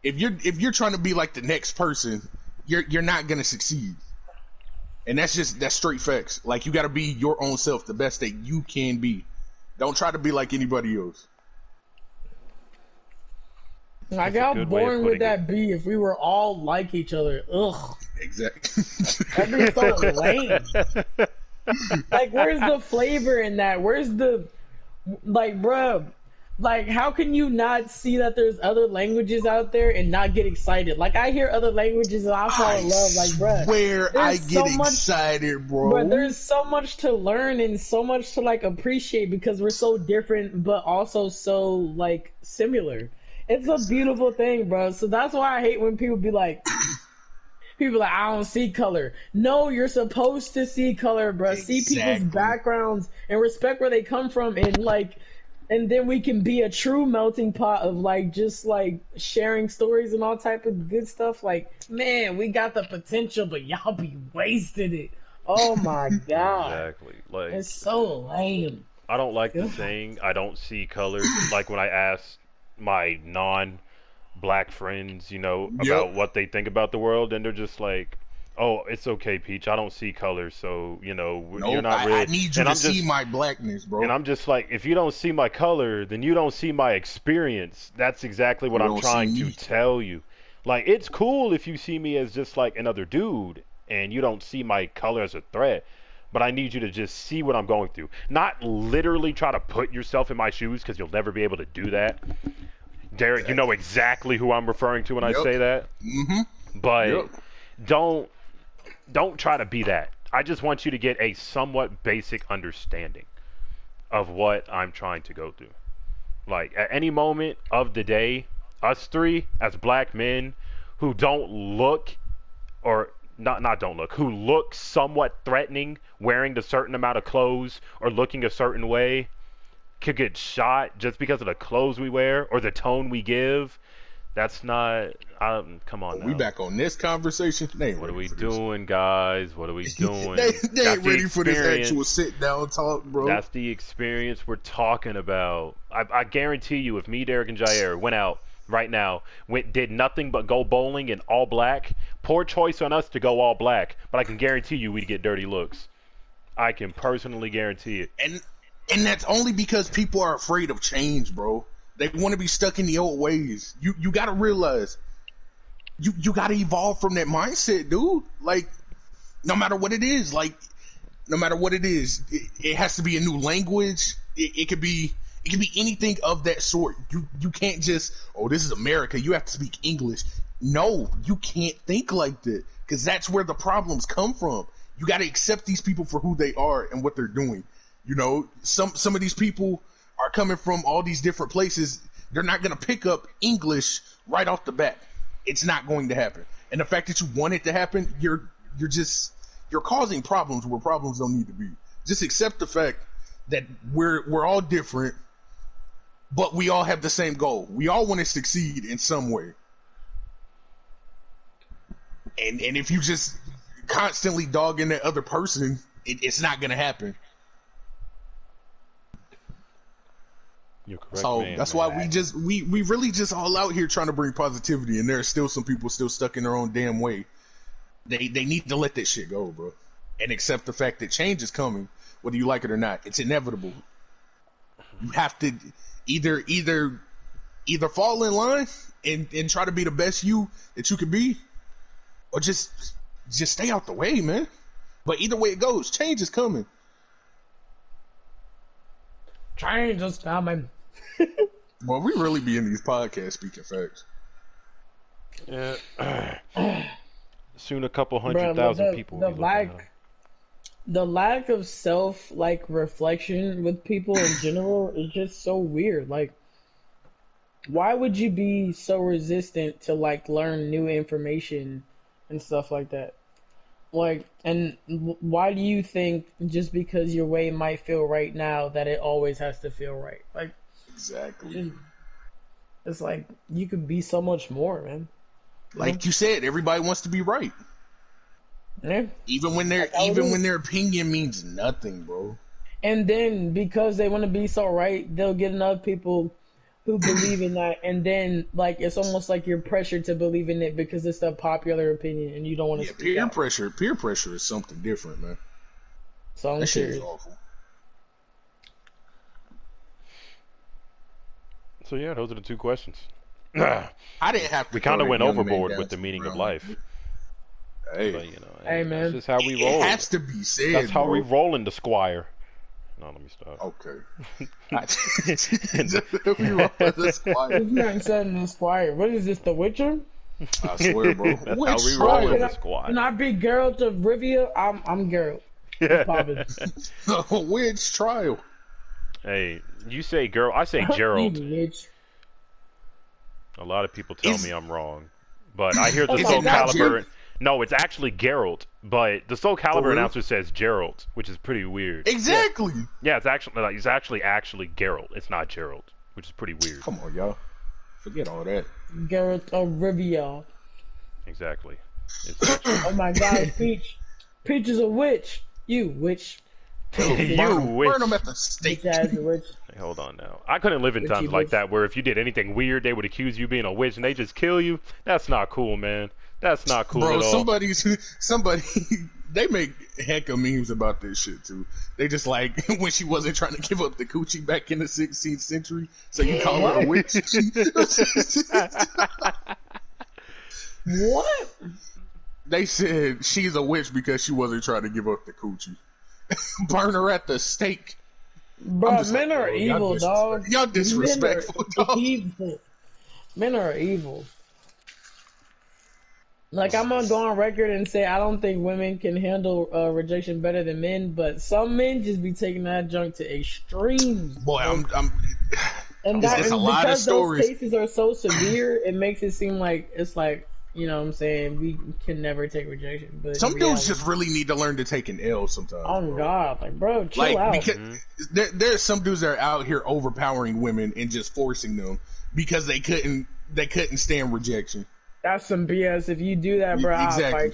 If you're trying to be like the next person, you're not gonna succeed. And that's straight facts. Like, you gotta be your own self, the best that you can be. Don't try to be like anybody else. Like, how boring would that be if we were all like each other? Ugh. Exactly. That'd be so lame. Like, where's the flavor in that? Where's the, like, bruh, like, how can you not see that there's other languages out there and not get excited? Like, I hear other languages and I fall in love. Like, bruh, where I get excited, bro. But there's so much to learn and so much to, like, appreciate because we're so different, but also so, like, similar. It's a beautiful thing, bro. So that's why I hate when people be like, I don't see color. No, you're supposed to see color, bro. Exactly. See people's backgrounds and respect where they come from, and like, and then we can be a true melting pot of like just like sharing stories and all type of good stuff. Like, man, we got the potential, but y'all be wasting it. Oh my god. Exactly. Like, it's so lame. I don't like the saying I don't see color. Like when I ask my non-black friends, you know, about what they think about the world, and they're just like, "Oh, it's okay, Peach. I don't see color, so you know, you're not really." I need you to see my blackness, bro. And I'm just like, if you don't see my color, then you don't see my experience. That's exactly what I'm trying to tell you. Like, it's cool if you see me as just like another dude, and you don't see my color as a threat. But I need you to just see what I'm going through. Not literally try to put yourself in my shoes, because you'll never be able to do that. Derek, you know exactly who I'm referring to when I say that. Mm-hmm. But don't try to be that. I just want you to get a somewhat basic understanding of what I'm trying to go through. Like, at any moment of the day, us three as black men who don't look, or not don't look, who look somewhat threatening wearing a certain amount of clothes or looking a certain way, could get shot just because of the clothes we wear or the tone we give. That's not. Come on now. We back on this conversation. What are we doing, guys? What are we doing? they ain't ready for this actual sit down talk, bro. That's the experience we're talking about. I guarantee you, if me, Derek, and Jair went out right now, did nothing but go bowling in all black, poor choice on us to go all black, but I can guarantee you we'd get dirty looks. I can personally guarantee it. And that's only because people are afraid of change, bro. They want to be stuck in the old ways. You got to realize, you got to evolve from that mindset, dude. Like, no matter what it is, it has to be a new language. It could be anything of that sort. You can't just, oh, this is America, you have to speak English. No, you can't think like that, because that's where the problems come from. You got to accept these people for who they are and what they're doing. You know, some of these people are coming from all these different places. They're not going to pick up English right off the bat. It's not going to happen. And the fact that you want it to happen, you're causing problems where problems don't need to be. Just accept the fact that we're all different, but we all have the same goal. We all want to succeed in some way. And if you just constantly dogging that other person, it's not going to happen. You're correct, so man, that's why we really just all out here trying to bring positivity, and there are still some people still stuck in their own damn way. They need to let that shit go, bro, and accept the fact that change is coming, whether you like it or not. It's inevitable. You have to either fall in line and try to be the best you that you can be, or just stay out the way, man. But either way it goes, change is coming. Change is coming. Well, we really be in these podcasts speaking facts. Yeah. Soon a couple Bro, 100,000 people will be looking at him. The lack of self reflection with people in general is just so weird. Like, why would you be so resistant to learn new information and stuff like that? Like, and why do you think just because your way might feel right now that it always has to feel right? Like, exactly. It's like you could be so much more, man. Like you said, everybody wants to be right. Yeah. Even when their opinion means nothing, bro. And then because they want to be so right, they'll get enough people who believe in that, and then it's almost like you're pressured to believe in it because it's the popular opinion, and you don't want to. Yeah, peer pressure is something different, man. So I'm that shit serious. is awful. So yeah, those are the two questions. I didn't have to. We kind of went overboard with the meaning of life. Hey, but, hey man, that's just how we roll. It has to be said. That's how we roll in the Squire. No, let me stop. Okay. We roll in the Squire. You haven't said in the Squire. What is this, The Witcher? I swear, bro. That's how we roll in the Squire. Can I be Geralt of Rivia? I'm Geralt. Witch trial. Hey, you say girl, I say Gerald. A lot of people tell me I'm wrong, but I hear the SoulCalibur. No, it's actually Geralt, but the SoulCalibur announcer says Gerald, which is pretty weird. Exactly. Yeah, it's actually Geralt. It's not Gerald, which is pretty weird. Come on, y'all. Forget all that. Geralt of Rivia. Exactly. Oh my God, Peach. Peach is a witch. You witch. You witch. Burn them at the stake. Hey, hold on now. I couldn't live in times like that where if you did anything weird, they would accuse you of being a witch and they just kill you. That's not cool, man. That's not cool at all. Somebody, they make heck of memes about this shit too. They just when she wasn't trying to give up the coochie back in the 16th century, so you call her a witch. What? They said she's a witch because she wasn't trying to give up the coochie. Burn her at the stake. Bro, men are evil, dog. Y'all disrespectful, dog. Men are evil. I'm gonna go on record and say I don't think women can handle rejection better than men, but some men just be taking that junk to extremes. Boy, and there's a lot of stories. Those cases are so severe, it makes it seem like it's you know what I'm saying, we can never take rejection. But some dudes just really need to learn to take an L sometimes. Oh bro. God, bro, chill out. Because there's some dudes that are out here overpowering women and just forcing them because they couldn't stand rejection. That's some BS. If you do that, bro, exactly.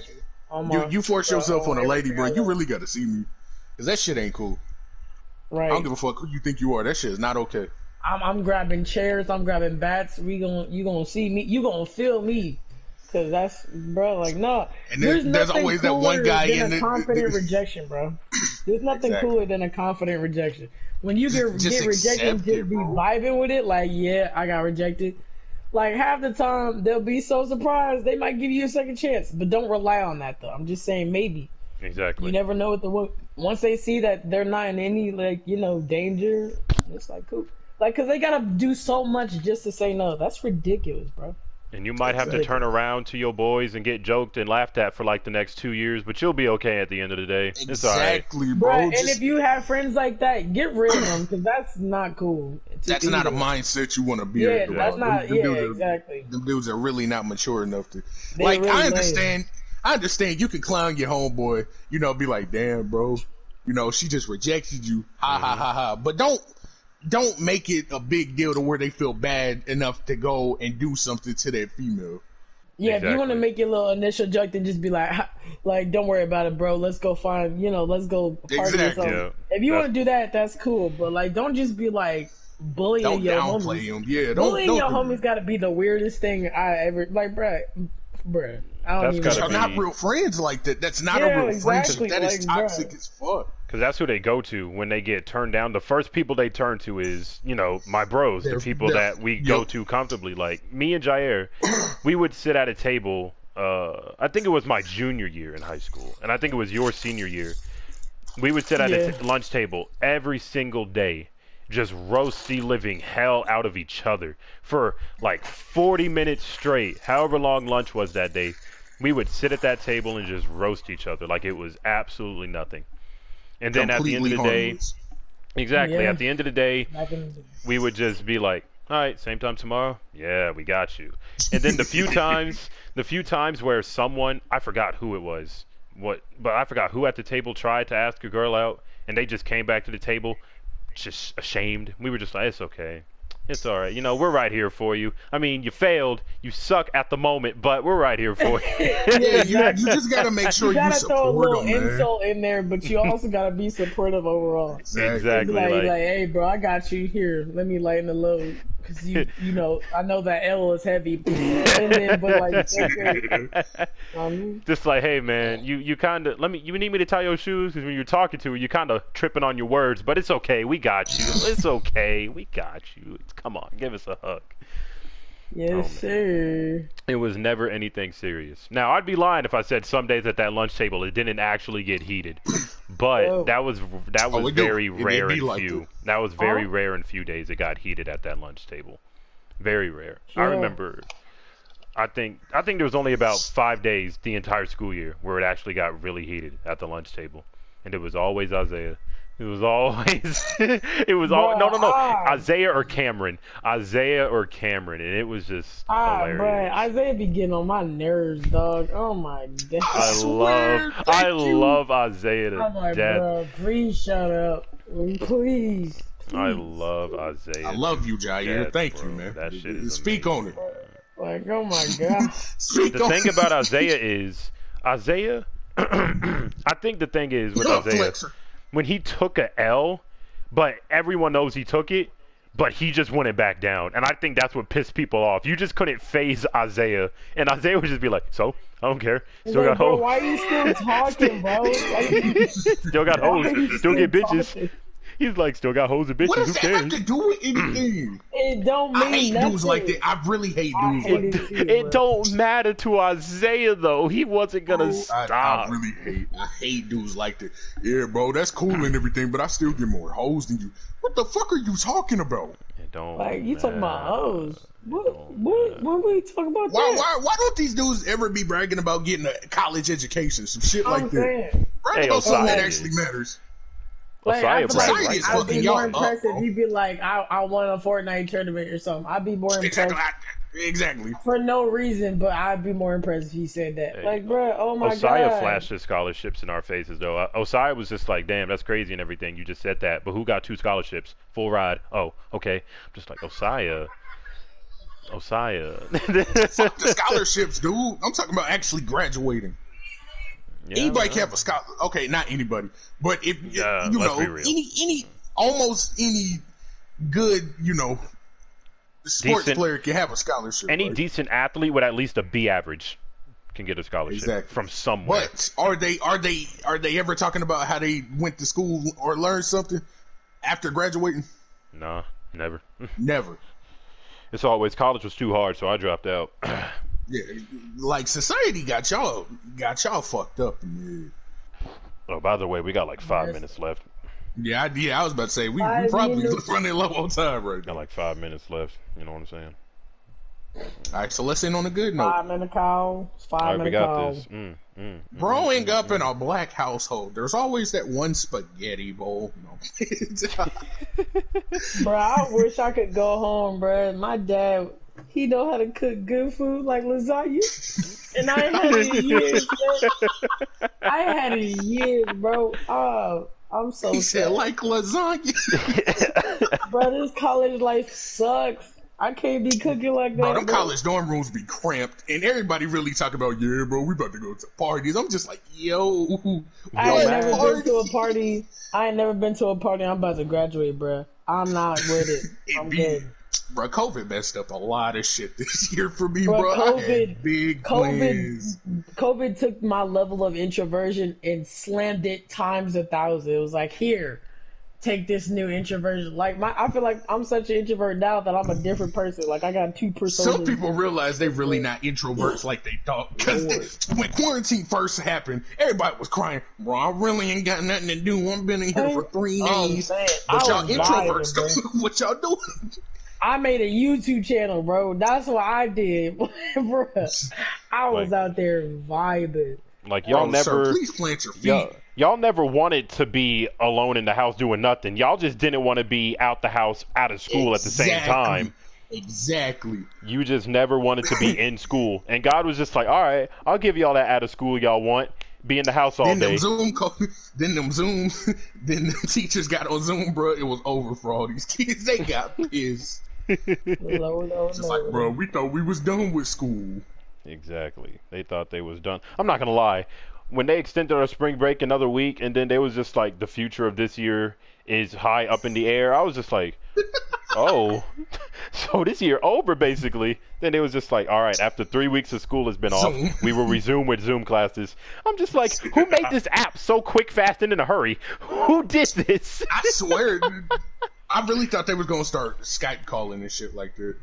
I'll fight you. You force yourself on a lady, bro. You really got to see me, cause that shit ain't cool. Right. I don't give a fuck who you think you are. That shit is not okay. I'm grabbing chairs. I'm grabbing bats. You gonna see me. You gonna feel me. Cause that's, bro, no. And there's always that one guy in the confident rejection, bro. There's nothing cooler than a confident rejection. When you get rejected, just be vibing with it. Yeah, I got rejected. Half the time they'll be so surprised they might give you a second chance, but don't rely on that though. I'm just saying maybe. Exactly. You never know what once they see that they're not in any danger, it's cool. Cause they gotta do so much just to say no. That's ridiculous, bro. And you might have to turn around to your boys and get joked and laughed at for the next 2 years, but you'll be okay at the end of the day. It's all right. Exactly, bro. And if you have friends like that, get rid of them because that's not cool. That's not a mindset you want to be in. That's not. Exactly. Them dudes are really not mature enough to. Really I understand. I understand. You can clown your homeboy. Be like, damn, bro. She just rejected you. Ha ha ha ha. But don't make it a big deal to where they feel bad enough to go and do something to that female. Yeah, exactly. If you want to make your little initial joke, then just be like, don't worry about it, bro. Let's go find, let's go party or something. Yeah, if you want to do that, that's cool. But don't just be bullying your homies. Them. Yeah, bullying your homies got to be the weirdest thing I ever bruh. That's not real friends like that. That's not a real friendship. That is toxic as fuck. Because that's who they go to when they get turned down. The first people they turn to is, my bros, the people that we go to comfortably. Me and Jair, we would sit at a table. I think it was my junior year in high school, and I think it was your senior year. We would sit at a lunch table every single day, just roasty living hell out of each other for 40 minutes straight, however long lunch was that day. We would sit at that table and just roast each other like it was absolutely nothing. And then at the end of the day, exactly, at the end of the day, we would just be like, all right, same time tomorrow? Yeah, we got you. And then the few times where someone, I forgot who it was, but I forgot who at the table tried to ask a girl out, and they just came back to the table just ashamed. We were just like, it's okay. It's all right. You know, we're right here for you. I mean, you failed. You suck at the moment, but we're right here for you. Yeah, you just got to make sure you support throw a little them, man. insult in there, but you also got to be supportive overall. Exactly. Like, hey, bro, I got you here. Let me lighten the load. Because, you know, I know that L is heavy. And then, but, like, just like, hey, man, you kind of, you need me to tie your shoes? Because when you're talking to her, you're kind of tripping on your words, but it's okay. We got you. It's okay. We got you. Come on, give us a hug. Yes, sir. It was never anything serious. Now, I'd be lying if I said some days at that lunch table it didn't actually get heated. But that was very rare and few. That was very rare and few days it got heated at that lunch table. Very rare. I remember, I think there was only about 5 days the entire school year where it actually got really heated at the lunch table. And it was always Isaiah. It was always, Isaiah or Cameron, and it was just hilarious. Bro, Isaiah be getting on my nerves, dog. Oh my god. I love Isaiah to death. Bro, please shut up, please. I love Isaiah. I love you, Jair. Thank you, man. That shit is Speak amazing. on it. Like, oh my god. The thing about Isaiah is, I think the thing is with Isaiah, when he took a L, but everyone knows he took it, but he just wouldn't back down. And I think that's what pissed people off. You just couldn't phase Isaiah. And Isaiah would just be like, so? I don't care. Still got hoes. Why are you still talking, bro? Still got hoes. Still get bitches. He's like, still got hoes and bitches. What does Who that cares? have to do with anything? It don't mean I hate nothing. dudes like that. I really hate dudes like that. It don't matter to Isaiah, though. He wasn't going to stop. I hate dudes like that. Yeah, bro, that's cool and everything, but I still get more hoes than you. What the fuck are you talking about? It don't like, you talking about hoes. What we talking about why don't these dudes ever be bragging about getting a college education? Some shit like that. Bragging about something that actually matters. Like, I'd be more impressed if you'd be like, I won a Fortnite tournament or something. I'd be more impressed. Exactly. For no reason, but I'd be more impressed if he said that. Hey, like, bro, oh my god. Osaya flashed his scholarships in our faces, though. Osaya was just like, damn, that's crazy and everything. You just said that. But who got 2 scholarships? Full ride. Oh, okay. I'm just like, Osaya. Fuck the scholarships, dude. I'm talking about actually graduating. Yeah, anybody can have a scholarship. Okay, not anybody, but if you know almost any good, you know, sports player can have a scholarship. Any decent athlete with at least a B average can get a scholarship from somewhere. But are they ever talking about how they went to school or learned something after graduating? No, never. Never. It's always college was too hard, so I dropped out. Yeah, like society got y'all fucked up. Man. Oh, by the way, we got like 5 minutes left. Yeah, I was about to say we probably running low on time right now. Got like 5 minutes left. You know what I'm saying? All right, so let's end on a good note. 5 minute call. 5 minute call. Growing up in a black household, there's always that one spaghetti bowl. No. Bro, I wish I could go home, bro. My dad, he know how to cook good food like lasagna. And I ain't had it in years, bro. I ain't had it in years, bro. Oh, I'm so sad. He said like lasagna. Bro, this college life sucks. I can't be cooking like that. Bro, them college dorm rooms be cramped, and everybody really talk about, yeah, bro, we about to go to parties. I'm just like, yo. I ain't never been to a party. I'm about to graduate, bro. I'm not with it. I'm good. Bro, COVID messed up a lot of shit this year for me, bro. I had big plans. COVID took my level of introversion and slammed it times 1,000. It was like, here, take this new introversion. Like I feel like I'm such an introvert now that I'm a different person. Like I got 2 personas. Some people realize they really not introverts like they thought. Because when quarantine first happened, everybody was crying, bro, I really ain't got nothing to do. I've been in here for 3 days. But y'all introverts, what y'all doing? I made a YouTube channel, bro. That's what I did, bro. I was out there vibing. Like y'all never. Sir, please plant your feet. Y'all never wanted to be alone in the house doing nothing. Y'all just didn't want to be out the house, out of school at the same time. Exactly. You just never wanted to be in school. And God was just like, all right, I'll give y'all that out of school y'all want. Be in the house all day. Then the teachers got on Zoom, bro. It was over for all these kids. They got pissed. Just like, bro, we thought we was done with school. Exactly. They thought they was done. I'm not going to lie. When they extended our spring break another week, and then they was just like, the future of this year is high up in the air, I was just like, oh, so this year over, basically. Then it was just like, all right, after 3 weeks of school has been off, we will resume with Zoom classes. I'm just like, who made this app so quick, fast, and in a hurry? Who did this? I swear, dude, I really thought they was going to start Skype calling and shit like that.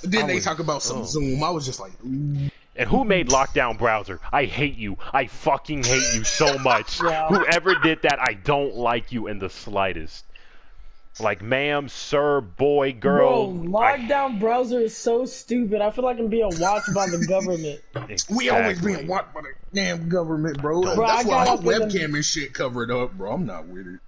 Then they talk about some Zoom. I was just like, ooh. And who made Lockdown Browser? I hate you. I fucking hate you so much. Yeah. Whoever did that, I don't like you in the slightest. Like, ma'am, sir, boy, girl. Bro, Lockdown Browser is so stupid. I feel like I'm being watched by the government. Exactly. We always being watched by the damn government, bro. That's why my webcam and shit covered up, bro. I'm not with it.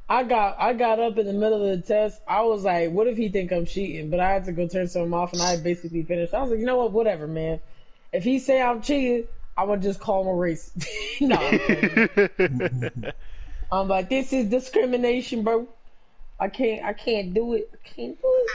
I got up in the middle of the test. I was like, what if he think I'm cheating? But I had to go turn something off, and I basically finished. I was like, you know what? Whatever, man. If he say I'm cheating, I'm gonna just call him a racist. No. I'm like, this is discrimination, bro. I can't do it. I can't do it.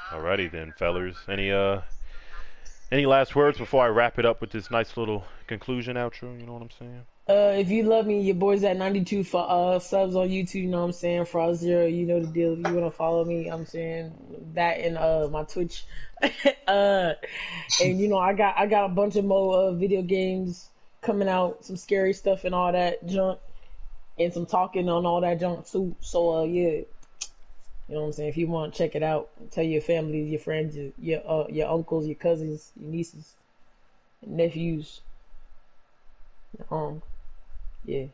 Alrighty then, fellers. Any last words before I wrap it up with this nice little conclusion outro? You know what I'm saying? If you love me, your boy's at 92 subs on YouTube, you know what I'm saying? FighterZ, you know the deal. If you want to follow me, I'm saying that and my Twitch. And you know, I got a bunch of more video games coming out, some scary stuff and all that junk, and some talking on all that junk too. So yeah, you know what I'm saying? If you want to check it out, tell your family, your friends, your uncles, your cousins, your nieces, your nephews. Yeah.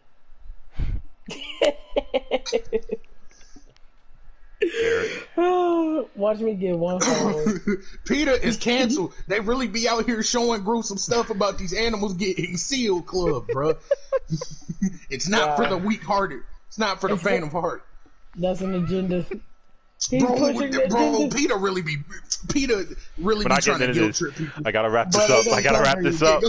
Watch me get one follower. PETA is canceled. They really be out here showing gruesome stuff about these animals getting sealed club, bro. It's not for the weak-hearted. It's not for the faint of heart. That's an agenda. Bro, PETA really be trying to guilt trip people. I gotta wrap this up. I gotta wrap this up.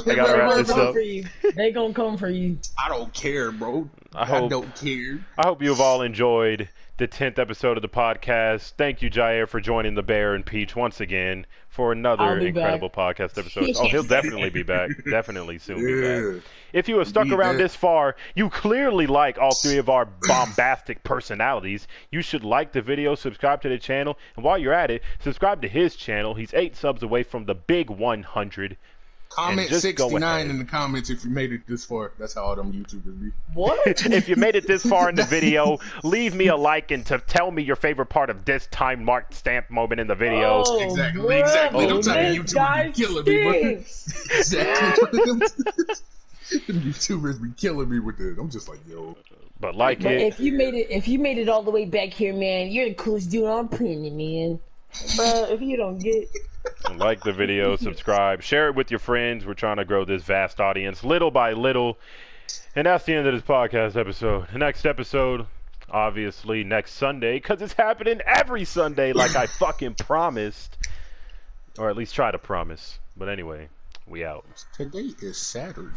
They gonna come for you. I don't care, bro. I don't care. I hope you have all enjoyed the 10th episode of the podcast. Thank you, Jair, for joining the Bear and Peach once again for another incredible podcast episode. Oh, he'll definitely be back. Definitely soon be back. If you have stuck around this far, you clearly like all three of our bombastic personalities. You should like the video, subscribe to the channel, and while you're at it, subscribe to his channel. He's 8 subs away from the big 100. Comment 69 in the comments if you made it this far. That's how all them YouTubers be. What? If you made it this far in the video, leave me a like and tell me your favorite part of this time marked stamp moment in the video. Oh, exactly. Them type of YouTubers be killing me, bro. Exactly. Them YouTubers be killing me with this. I'm just like, yo. But it. If you made it all the way back here, man, you're the coolest dude on the planet, man. But if you don't get like the video, subscribe, share it with your friends. We're trying to grow this vast audience little by little. And that's the end of this podcast episode. The next episode, obviously, next Sunday, because it's happening every Sunday like I fucking promised. Or at least try to promise. But anyway, we out. Today is Saturday.